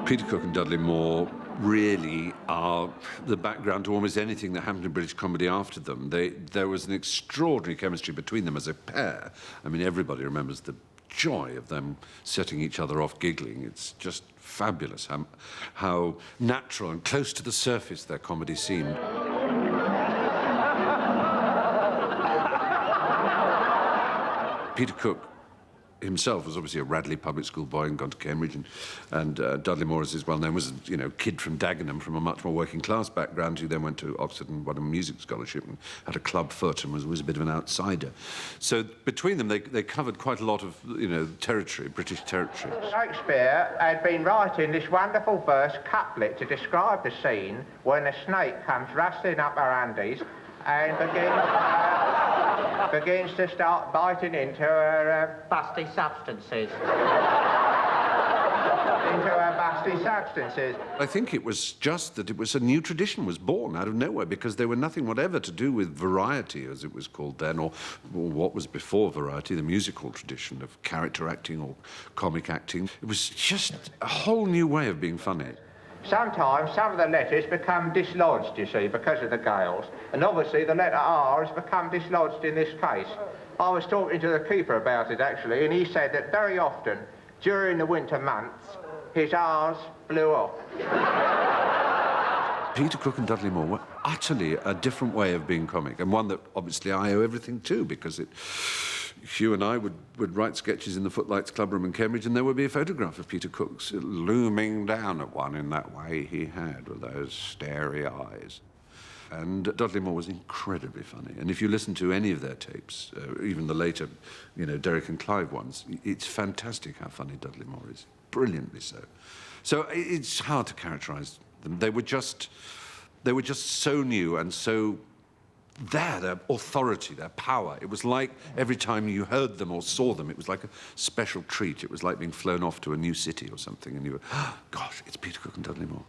Peter Cook and Dudley Moore really are the background to almost anything that happened in British comedy after them. There was an extraordinary chemistry between them as a pair. I mean, everybody remembers the joy of them setting each other off giggling. It's just fabulous how natural and close to the surface their comedy seemed. Peter Cook himself was obviously a Radley public school boy and gone to Cambridge, and Dudley Moore, as is well known, was a kid from Dagenham from a much more working class background who then went to Oxford and won a music scholarship and had a club foot and was a bit of an outsider. So between them, they covered quite a lot of territory, British territory. Shakespeare had been writing this wonderful verse couplet to describe the scene when a snake comes rustling up her undies and begins to start biting into her busty substances. I think it was just that a new tradition was born out of nowhere, because there were nothing whatever to do with variety, as it was called then, or what was before variety, the musical tradition of character acting or comic acting. It was just a whole new way of being funny. Sometimes some of the letters become dislodged, you see, because of the gales. And obviously the letter R has become dislodged in this case. I was talking to the keeper about it, actually, and he said that very often, during the winter months, his R's blew off. Peter Cook and Dudley Moore were utterly a different way of being comic, and one that obviously I owe everything to, because Hugh and I would write sketches in the Footlights Clubroom in Cambridge, and there would be a photograph of Peter Cook looming down at one in that way he had, with those starey eyes. And Dudley Moore was incredibly funny. And if you listen to any of their tapes, even the later, Derek and Clive ones, it's fantastic how funny Dudley Moore is. Brilliantly so. So it's hard to characterize them. They were just so new and so their authority, their power. It was like every time you heard them or saw them, it was like a special treat. It was like being flown off to a new city or something, and you were, oh, gosh, it's Peter Cook and Dudley Moore.